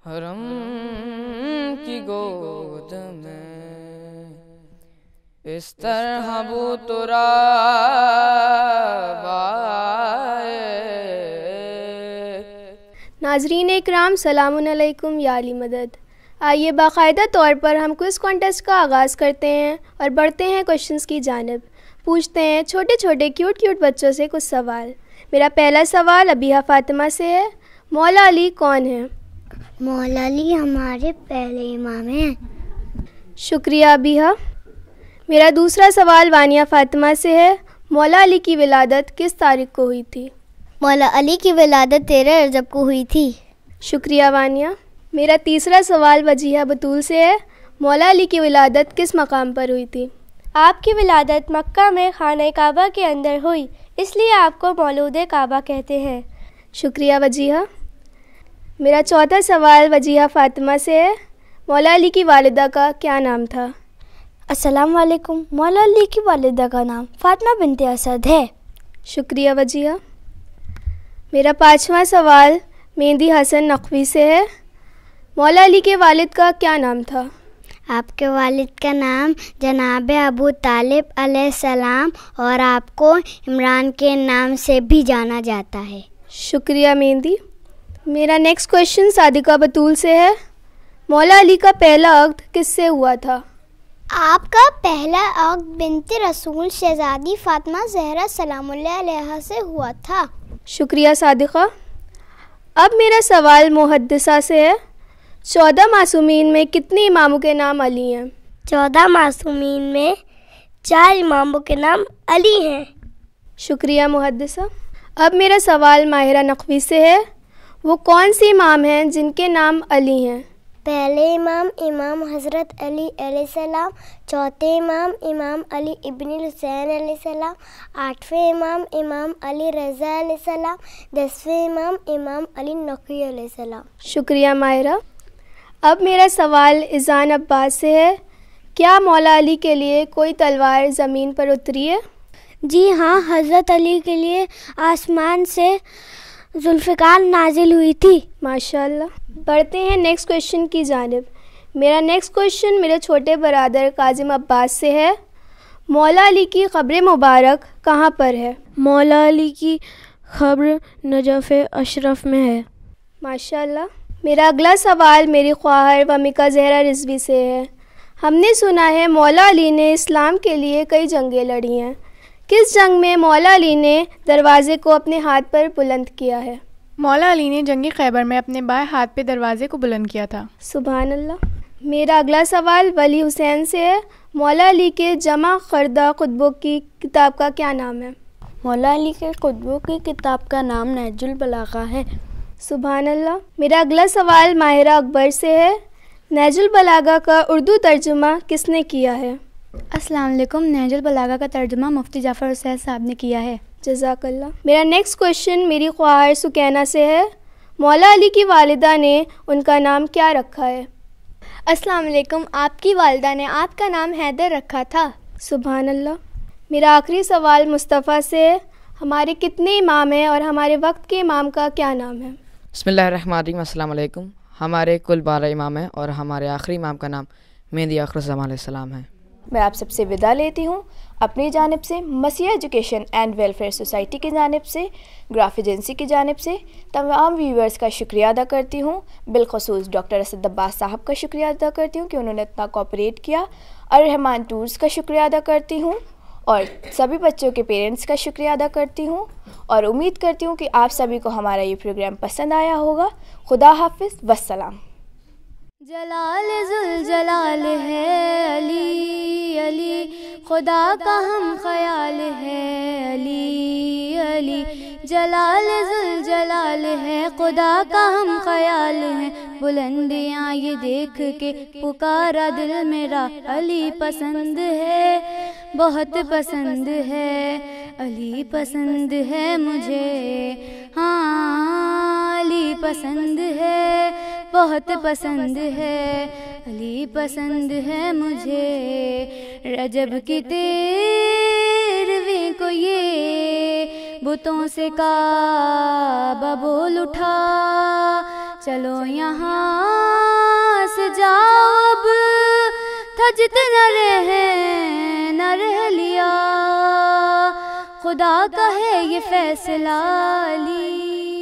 حرم کی گود میں اس طرح ناظرین اکرام، سلام علیکم یا علی مدد۔ آئیے باقاعدہ طور پر ہم کوئز کانٹیسٹ کا آغاز کرتے ہیں اور بڑھتے ہیں کوشچنز کی جانب۔ پوچھتے ہیں چھوٹے چھوٹے کیوٹ بچوں سے کچھ سوال۔ میرا پہلا سوال ابیہا فاطمہ سے ہے، مولا علی کون ہیں؟ مولا علی ہمارے پہلے امام ہیں۔ شکریہ ابیہا۔ میرا دوسرا سوال وانیہ فاطمہ سے ہے، مولا علی کی ولادت کس تاریخ کو ہوئی تھی؟ مولا علی کی ولادت 13 رجب کو ہوئی تھی۔ شکریہ وانیہ۔ میرا تیسرا سوال وجیہہ بطول سے ہے، مولا علی کی ولادت کس مقام پر ہوئی تھی؟ آپ کی ولادت مکہ میں خانہ کعبہ کے اندر ہوئی، اس لیے آپ کو مولود کعبہ کہتے ہیں۔ شکریہ وجیہہ۔ میرا چوتھا سوال وجیہہ فاطمہ سے ہے، مولا علی کی والدہ کا کیا نام تھا؟ السلام علیکم، مولا علی کی والدہ کا نام فاطمہ بنت اسد ہے۔ شکریہ وجیہہ۔ میرا پانچواں سوال مہندی حسن نقوی سے ہے، مولا علی کے والد کا کیا نام تھا؟ آپ کے والد کا نام جناب ابو طالب علیہ السلام اور آپ کو عمران کے نام سے بھی جانا جاتا ہے۔ شکریہ مہندی۔ میرا نیکسٹ کویشچن صادقہ بطول سے ہے، مولا علی کا پہلا عقد کس سے ہوا تھا؟ آپ کا پہلا عقد بنت رسول شہزادی فاطمہ زہرا سلام اللہ علیہا سے ہوا تھا۔ شکریہ صادقہ۔ اب میرا سوال محدثہ سے ہے، 14 معصومین میں کتنے اماموں کے نام علی ہیں؟ 14 معصومین میں 4 اماموں کے نام علی ہیں۔ شکریہ محدثہ۔ اب میرا سوال ماہرہ نقوی سے ہے، وہ کون سی امام ہیں جن کے نام علی ہیں؟ پہلے امام امام حضرت علی علیہ السلام، چوتھے امام امام علی ابن الحسین علیہ السلام، 8ویں امام امام علی رضا علیہ السلام، 10ویں امام امام علی نقی علیہ السلام۔ شکریہ ماہرہ۔ اب میرا سوال اذان عباس سے ہے، کیا مولا علی کے لیے کوئی تلوار زمین پر اتری ہے؟ جی ہاں، حضرت علی کے لیے آسمان سے ذوالفقار نازل ہوئی تھی۔ ماشاءاللہ۔ بڑھتے ہیں نیکسٹ کویشچن کی جانب۔ میرا نیکسٹ کویشچن میرے چھوٹے برادر کاظم عباس سے ہے، مولا علی کی قبر مبارک کہاں پر ہے؟ مولا علی کی قبر نجف اشرف میں ہے۔ ماشاءاللہ۔ میرا اگلا سوال میری خواہر ومیکا زہرا رضوی سے ہے، ہم نے سنا ہے مولا علی نے اسلام کے لیے کئی جنگیں لڑی ہیں، کس جنگ میں مولا علی نے دروازے کو اپنے ہاتھ پر بلند کیا ہے؟ مولا علی نے جنگ خیبر میں اپنے بائیں ہاتھ پہ دروازے کو بلند کیا تھا۔ سبحان اللہ۔ میرا اگلا سوال ولی حسین سے ہے، مولا علی کے جمع کردہ خطبوں کی کتاب کا کیا نام ہے؟ مولا علی کے خطبوں کی کتاب کا نام نہج البلاغہ ہے۔ سبحان اللہ۔ میرا اگلا سوال ماہرہ اکبر سے ہے، نہج البلاغہ کا اردو ترجمہ کس نے کیا ہے؟ السلام علیکم، نہج البلاغہ کا ترجمہ مفتی جعفر حسین صاحب نے کیا ہے۔ جزاک اللہ۔ میرا نیکسٹ کویشچن میری خواہر سکینہ سے ہے، مولا علی کی والدہ نے ان کا نام کیا رکھا ہے؟ السلام علیکم، آپ کی والدہ نے آپ کا نام حیدر رکھا تھا۔ سبحان اللہ۔ میرا آخری سوال مصطفیٰ سے ہے، ہمارے کتنے امام ہیں اور ہمارے وقت کے امام کا کیا نام ہے؟ بسم اللہ الرحمن الرحیم۔ السلام علیکم۔ ہمارے کل 12 امام ہیں اور ہمارے آخری امام کا نام مہدی آخر الزمان علیہ السلام ہے۔ میں آپ سب سے وداع لیتی ہوں، اپنی جانب سے، مسیح ایجوکیشن اینڈ ویلفیئر سوسائٹی کی جانب سے، گراف ایجنسی کی جانب سے تمام ویورز کا شکریہ ادا کرتی ہوں، بالخصوص ڈاکٹر اسد عباس صاحب کا شکریہ ادا کرتی ہوں کہ انہوں نے اتنا کوآپریٹ کیا، الرحمان ٹورز کا شکریہ ادا کرتی ہوں، اور سبھی بچوں کے پیرنٹس کا شکریہ ادا کرتی ہوں، اور امید کرتی ہوں کہ آپ سبھی کو ہمارا یہ پروگرام پسند آیا ہوگا۔ خدا حافظ، والسلام۔ جلال ذوالجلال ہے علی علی، خدا کا ہم خیال ہے علی علی، جلال ذوالجلال ہے خدا کا ہم خیال ہے، بلندیاں یہ دیکھ کے پکارا دل میرا، علی پسند ہے بہت پسند ہے، علی پسند ہے مجھے، ہاں علی پسند ہے بہت پسند ہے، علی پسند ہے مجھے۔ رجب کی 13ویں کو یہ بتوں سے کعبہ بول اٹھا، چلو یہاں سے جاؤ اب، تھا جتنا نہ رہ لیا، خدا کا ہے یہ فیصلہ علی۔